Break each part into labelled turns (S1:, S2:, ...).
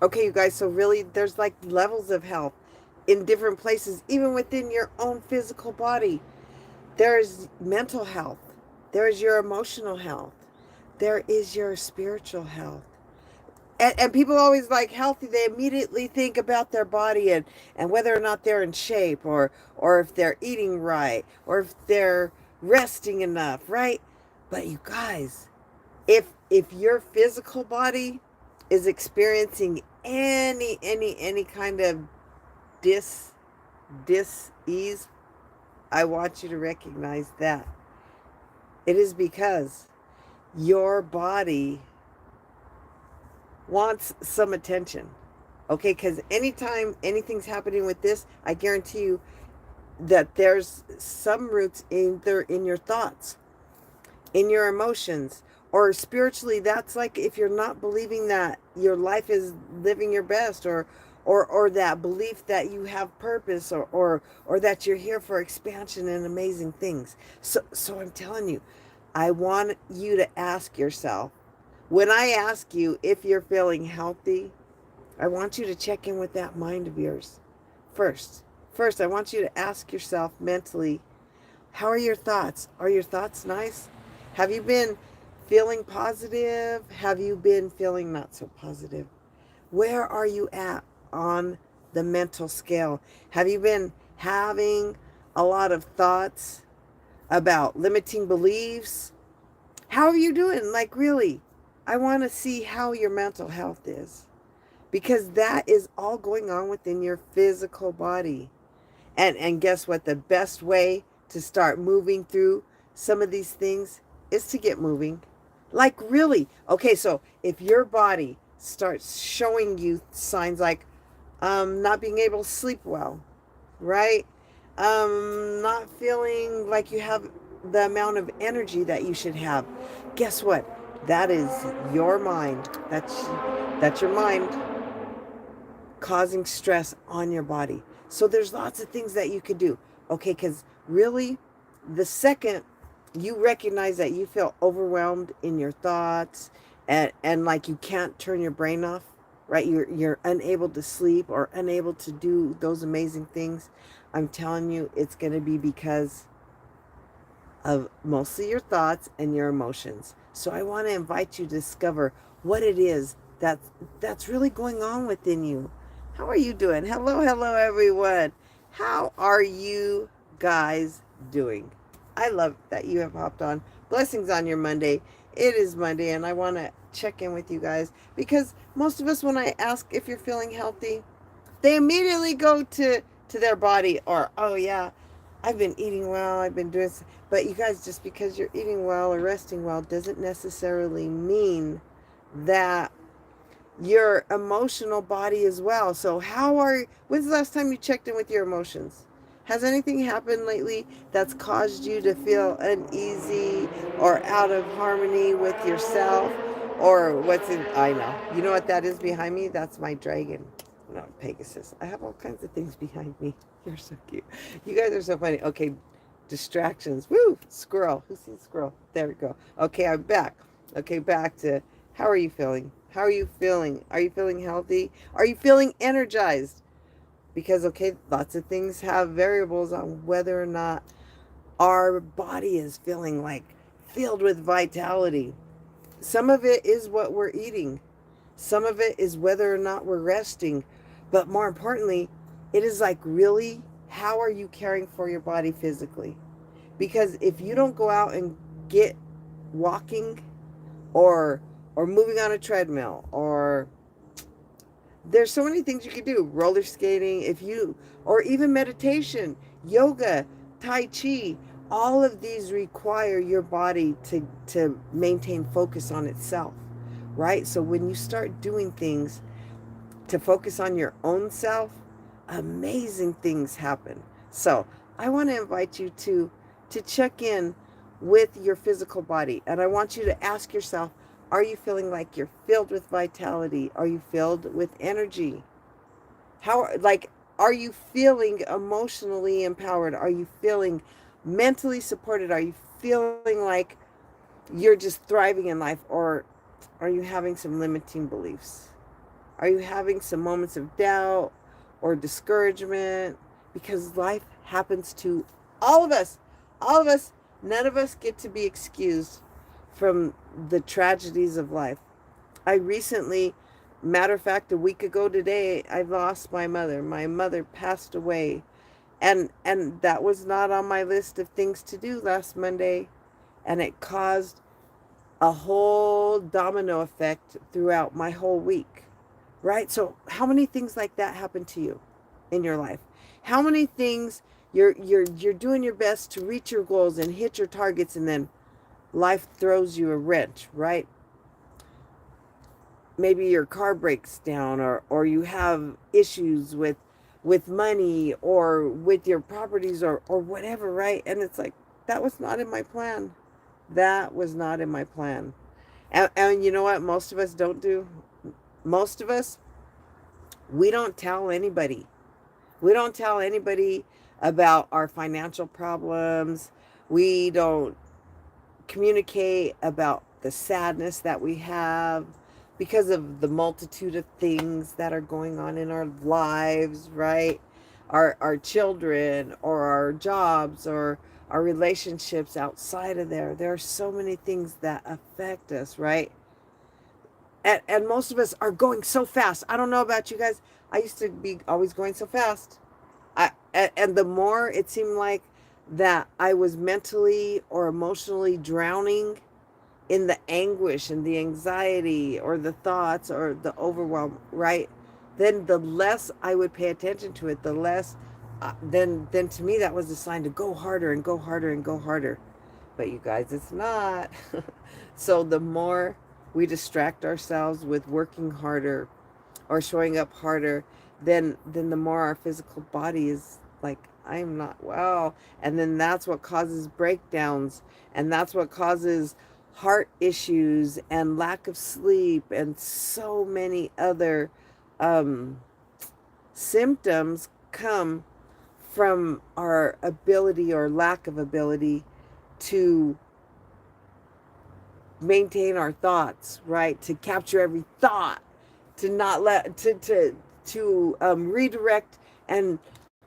S1: Okay, you guys, so really there's like levels of health in different places, even within your own physical body. There's mental health, there's your emotional health, there is your spiritual health. And people always like healthy, they immediately think about their body and whether or not they're in shape, or if they're eating right, or if they're resting enough, right? But you guys, if your physical body is experiencing any kind of dis dis-ease, I want you to recognize that it is because your body wants some attention. Okay, because anytime anything's happening with this, I guarantee you that there's some roots either in your thoughts, in your emotions, or spiritually. That's like if you're not believing that your life is living your best, or that belief that you have purpose, or that you're here for expansion and amazing things. So I'm telling you, I want you to ask yourself, when I ask you if you're feeling healthy, I want you to check in with that mind of yours first. First, I want you to ask yourself mentally, how are your thoughts? Are your thoughts nice? Have you been feeling positive? Have you been feeling not so positive? Where are you at on the mental scale? Have you been having a lot of thoughts about limiting beliefs? How are you doing? Like, really, I want to see how your mental health is, because that is all going on within your physical body. And guess what? The best way to start moving through some of these things is to get moving. Like, really. Okay, so if your body starts showing you signs like not being able to sleep well, right? Not feeling like you have the amount of energy that you should have. Guess what? That is your mind. That's your mind causing stress on your body. So there's lots of things that you could do. Okay, because really, the second you recognize that you feel overwhelmed in your thoughts, and like you can't turn your brain off, right? You're unable to sleep or unable to do those amazing things. I'm telling you, it's going to be because of mostly your thoughts and your emotions. So I want to invite you to discover what it is that's really going on within you. How are you doing? Hello, hello everyone. How are you guys doing? I love that you have hopped on. Blessings on your Monday. It is Monday and I want to check in with you guys because most of us, when I ask if you're feeling healthy, they immediately go to their body, or, oh yeah, I've been eating well, I've been doing. But you guys, just because you're eating well or resting well doesn't necessarily mean that your emotional body as well. So when's the last time you checked in with your emotions? Has anything happened lately that's caused you to feel uneasy or out of harmony with yourself? Or what's in, I know. You know what that is behind me? That's my dragon. No, Pegasus. I have all kinds of things behind me. You're so cute. You guys are so funny. Okay, distractions. Woo! Squirrel. Who's seen squirrel? There we go. Okay, I'm back. Okay, back to, how are you feeling? How are you feeling? Are you feeling healthy? Are you feeling energized? Because, okay, lots of things have variables on whether or not our body is feeling like filled with vitality. Some of it is what we're eating. Some of it is whether or not we're resting. But more importantly, it is like, really, how are you caring for your body physically? Because if you don't go out and get walking, or moving on a treadmill, or there's so many things you could do, roller skating, if you, or even meditation, yoga, tai chi, all of these require your body to maintain focus on itself, right? So when you start doing things to focus on your own self, amazing things happen. So I want to invite you to check in with your physical body, and I want you to ask yourself, are you feeling like you're filled with vitality? Are you filled with energy? How, like, are you feeling emotionally empowered? Are you feeling mentally supported? Are you feeling like you're just thriving in life, or are you having some limiting beliefs? Are you having some moments of doubt or discouragement? Because life happens to all of us. All of us. None of us get to be excused from the tragedies of life. I recently, matter of fact, a week ago today, I lost my mother. My mother passed away. And that was not on my list of things to do last Monday. And it caused a whole domino effect throughout my whole week. Right? So how many things like that happen to you in your life? How many things you're doing your best to reach your goals and hit your targets, and then life throws you a wrench, right? Maybe your car breaks down, or you have issues with money or with your properties, or whatever, right? And it's like, that was not in my plan. That was not in my plan. And you know what most of us don't do? Most of us, we don't tell anybody. We don't tell anybody about our financial problems. We don't communicate about the sadness that we have because of the multitude of things that are going on in our lives, right? Our children, or our jobs, or our relationships outside of there. There are so many things that affect us, right? And most of us are going so fast. I don't know about you guys. I used to be always going so fast. And the more it seemed like that I was mentally or emotionally drowning in the anguish and the anxiety or the thoughts or the overwhelm, right? Then the less I would pay attention to it, the less, then to me that was a sign to go harder and go harder and go harder. But you guys, it's not. So the more we distract ourselves with working harder or showing up harder, then the more our physical body is like, I'm not well. And then that's what causes breakdowns, and that's what causes heart issues and lack of sleep and so many other symptoms come from our ability or lack of ability to maintain our thoughts, right? To capture every thought, to not let to redirect and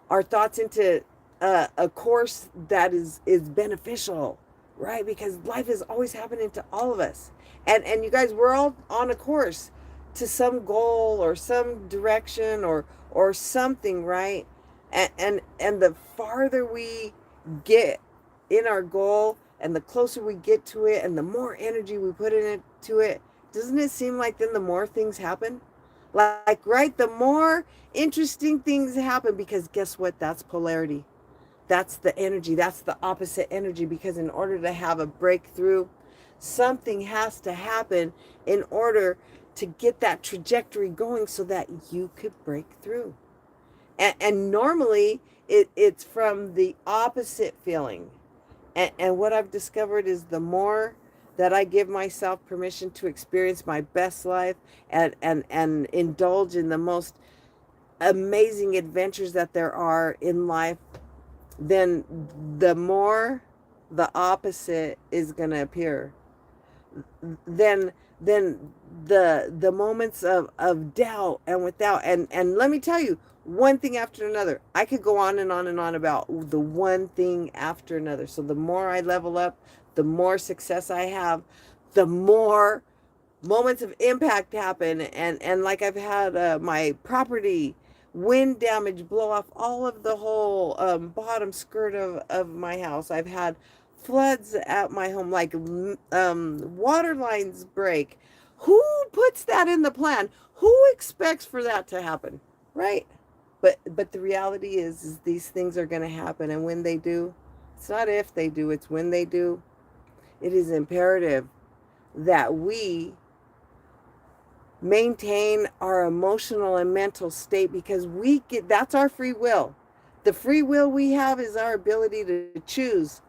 S1: our thoughts into a course that is beneficial, right? Because life is always happening to all of us, and you guys, we're all on a course to some goal or some direction or something, right? And the farther we get in our goal, and the closer we get to it, and the more energy we put into it, doesn't it seem like then the more things happen? Like, right, the more interesting things happen, because guess what? That's polarity. That's the energy. That's the opposite energy, because in order to have a breakthrough, something has to happen in order to get that trajectory going so that you could break through. And normally it's from the opposite feeling. And what I've discovered is the more that I give myself permission to experience my best life and indulge in the most amazing adventures that there are in life, then the more the opposite is going to appear. Then the moments of doubt and without, and let me tell you, one thing after another. I could go on and on and on about the one thing after another. So the more I level up, the more success I have, the more moments of impact happen. And like, I've had my property wind damage blow off all of the whole bottom skirt of my house. I've had floods at my home, like water lines break. Who puts that in the plan? Who expects for that to happen, right? But the reality is these things are going to happen, and when they do, it's not if they do, it's when they do. It is imperative that we maintain our emotional and mental state, because that's our free will. The free will we have is our ability to choose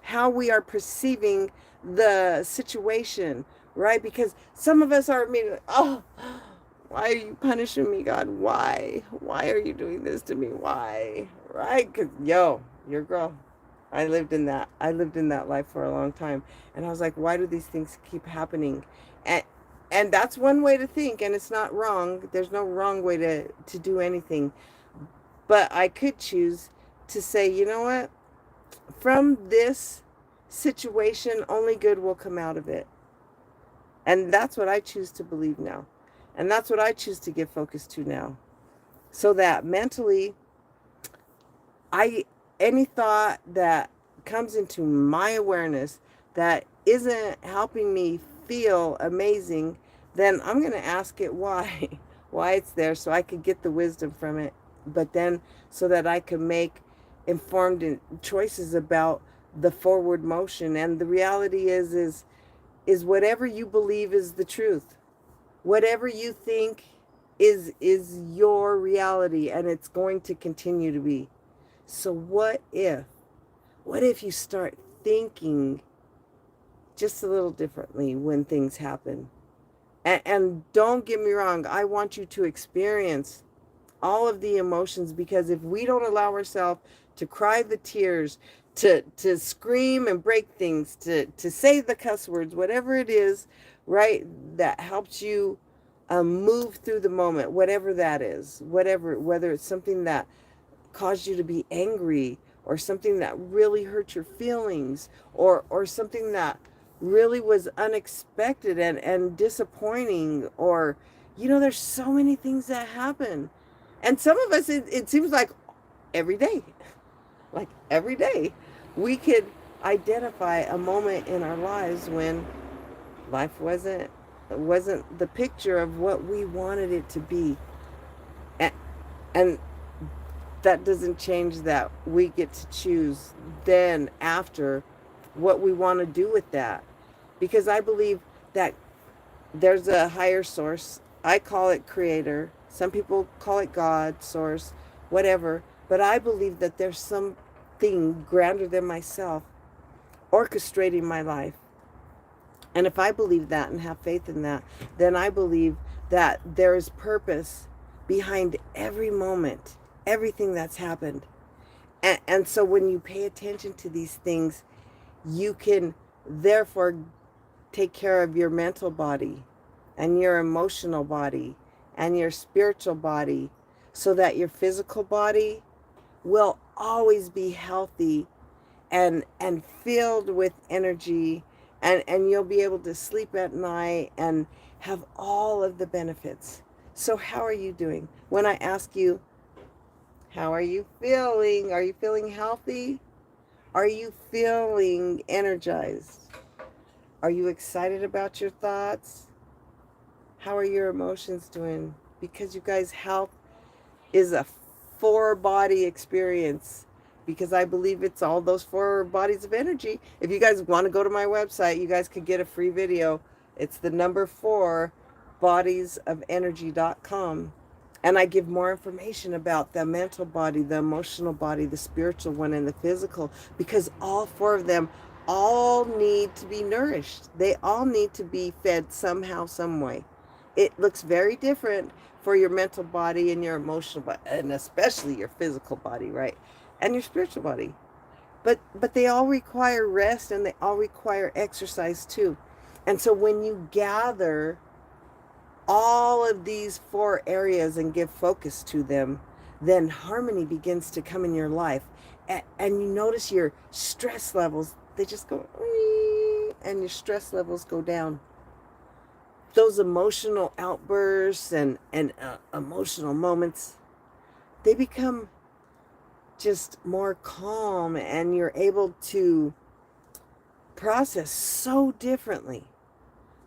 S1: how we are perceiving the situation, right? Because some of us are immediately, oh, why are you punishing me, God? Why are you doing this to me? Why? Right? Because, your girl, I lived in that life for a long time. And I was like, why do these things keep happening? And that's one way to think, and it's not wrong. There's no wrong way to do anything. But I could choose to say, you know what? From this situation, only good will come out of it. And that's what I choose to believe now. And that's what I choose to give focus to now. So that mentally, any thought that comes into my awareness that isn't helping me feel amazing, then I'm going to ask it why, why it's there, so I could get the wisdom from it. But then so that I can make informed choices about the forward motion. And the reality is whatever you believe is the truth. Whatever you think is your reality, and it's going to continue to be. So what if you start thinking just a little differently when things happen? And don't get me wrong, I want you to experience all of the emotions, because if we don't allow ourselves to cry the tears, to scream and break things, to say the cuss words, whatever it is, right, that helps you move through the moment, whatever that is, whether it's something that caused you to be angry, or something that really hurt your feelings, or something that really was unexpected and disappointing, or there's so many things that happen. And some of us, it seems every day like every day we could identify a moment in our lives when life wasn't the picture of what we wanted it to be. And that doesn't change that we get to choose then after what we want to do with that. Because I believe that there's a higher source. I call it creator. Some people call it God, source, whatever. But I believe that there's something grander than myself orchestrating my life. And if I believe that and have faith in that, then I believe that there is purpose behind every moment, everything that's happened. And so when you pay attention to these things, you can therefore take care of your mental body and your emotional body and your spiritual body, so that your physical body will always be healthy and filled with energy, and you'll be able to sleep at night and have all of the benefits. So how are you doing? When I ask you, how are you feeling? Are you feeling healthy? Are you feeling energized? Are you excited about your thoughts? How are your emotions doing? Because you guys, health is a four-body experience, because I believe it's all those four bodies of energy. If you guys want to go to my website, you guys could get a free video. It's the number 4 bodiesofenergy.com. And I give more information about the mental body, the emotional body, the spiritual one, and the physical, because all 4 of them all need to be nourished. They all need to be fed somehow, some way. It looks very different for your mental body and your emotional body, and especially your physical body, right? And your spiritual body. But they all require rest, and they all require exercise too. And so when you gather all of these 4 areas and give focus to them, then harmony begins to come in your life. And you notice your stress levels, they just go, and your stress levels go down. Those emotional outbursts and emotional moments, they become just more calm, and you're able to process so differently.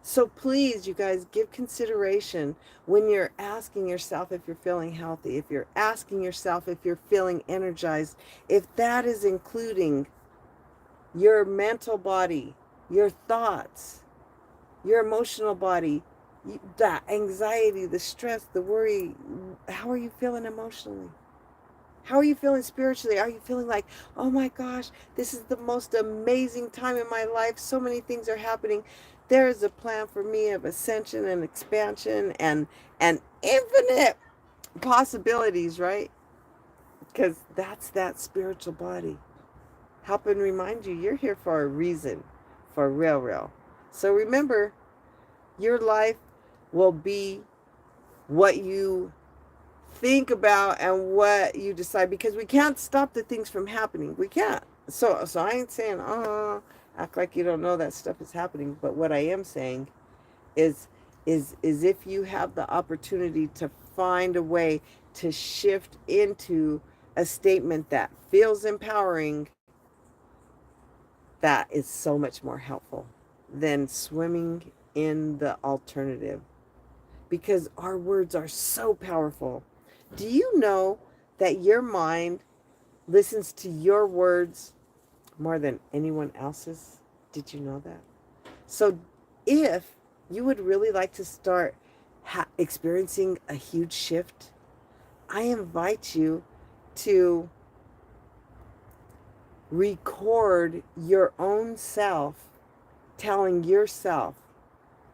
S1: So please, you guys, give consideration when you're asking yourself if you're feeling healthy, if you're asking yourself if you're feeling energized, if that is including your mental body, your thoughts, your emotional body, the anxiety, the stress, the worry. How are you feeling emotionally? How are you feeling spiritually? Are you feeling like, oh my gosh, this is the most amazing time in my life. So many things are happening. There is a plan for me of ascension and expansion and infinite possibilities, right? Because that's that spiritual body. Help and remind you, you're here for a reason, for real. So remember, your life will be what you think about and what you decide, because we can't stop the things from happening. We can't. So I ain't saying, oh, act like you don't know that stuff is happening. But what I am saying is if you have the opportunity to find a way to shift into a statement that feels empowering, that is so much more helpful than swimming in the alternative, because our words are so powerful. Do you know that your mind listens to your words more than anyone else's? Did you know that? So if you would really like to start experiencing a huge shift, I invite you to record your own self telling yourself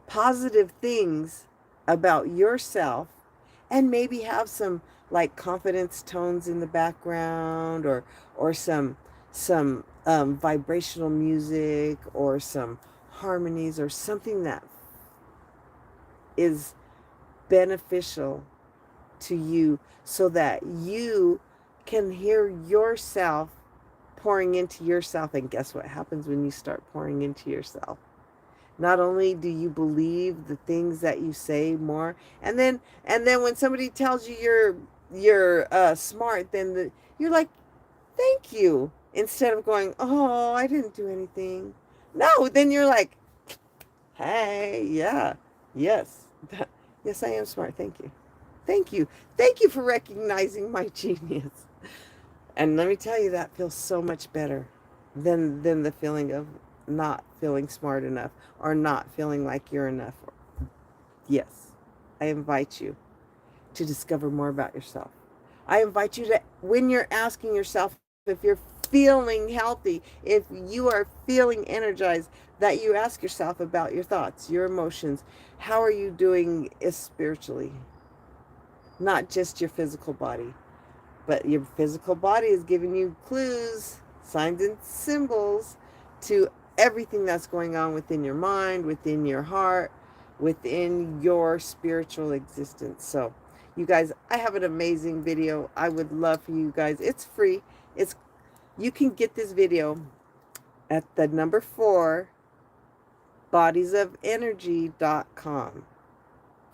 S1: positive things about yourself, and maybe have some like confidence tones in the background, or some vibrational music, or some harmonies, or something that is beneficial to you, so that you can hear yourself pouring into yourself. And guess what happens when you start pouring into yourself? Not only do you believe the things that you say more, and then when somebody tells you you're smart, then you're like, thank you, instead of going, oh, I didn't do anything. No, then you're like, hey, yeah, yes, yes, I am smart. Thank you, thank you, thank you for recognizing my genius. And let me tell you, that feels so much better than the feeling of not feeling smart enough, or not feeling like you're enough. Yes, I invite you to discover more about yourself. I invite you to, when you're asking yourself if you're feeling healthy, if you are feeling energized, that you ask yourself about your thoughts, your emotions. How are you doing spiritually? Not just your physical body. But your physical body is giving you clues, signs and symbols to everything that's going on within your mind, within your heart, within your spiritual existence. So, you guys, I have an amazing video. I would love for you guys. It's free. You can get this video at the number 4 bodiesofenergy.com.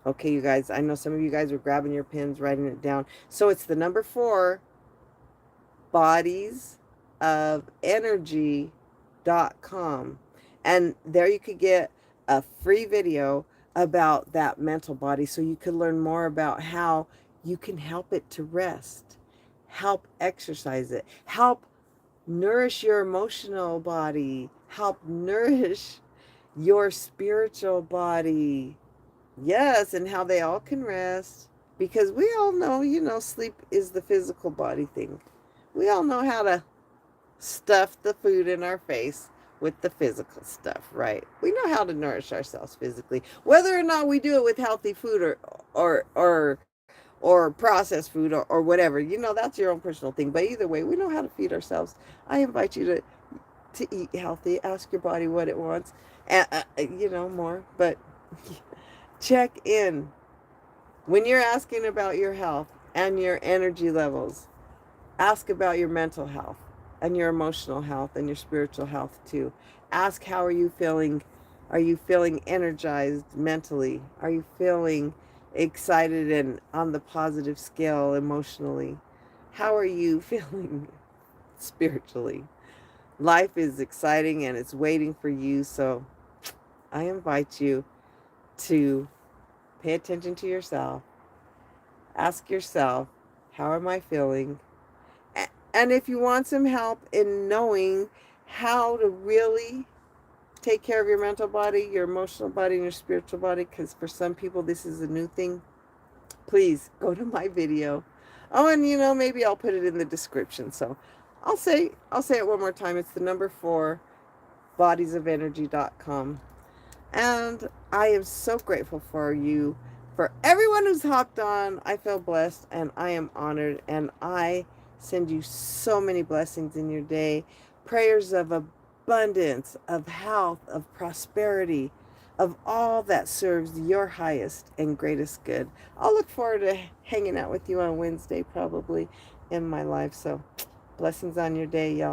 S1: Okay, you guys, I know some of you guys are grabbing your pens, writing it down. So it's the number 4 bodiesofenergy.com, and there you could get a free video about that mental body, so you could learn more about how you can help it to rest, help exercise it, help nourish your emotional body, help nourish your spiritual body. Yes, and how they all can rest, because we all know, sleep is the physical body thing. We all know how to stuff the food in our face with the physical stuff, right? We know how to nourish ourselves physically. Whether or not we do it with healthy food, or processed food, or whatever, that's your own personal thing. But either way, we know how to feed ourselves. I invite you to eat healthy. Ask your body what it wants, and more. But check in when you're asking about your health and your energy levels. Ask about your mental health and your emotional health and your spiritual health too. Ask, how are you feeling? Are you feeling energized mentally? Are you feeling excited and on the positive scale emotionally? How are you feeling spiritually? Life is exciting and it's waiting for you. So I invite you to pay attention to yourself. Ask yourself, how am I feeling? And if you want some help in knowing how to really take care of your mental body, your emotional body, and your spiritual body, because for some people this is a new thing, please go to my video. Oh, and maybe I'll put it in the description. So I'll say it one more time. It's the number 4 bodiesofenergy.com. And I am so grateful for you, for everyone who's hopped on. I feel blessed and I am honored, and I send you so many blessings in your day. Prayers of abundance, of health, of prosperity, of all that serves your highest and greatest good. I'll look forward to hanging out with you on Wednesday, probably in my life. So blessings on your day, y'all.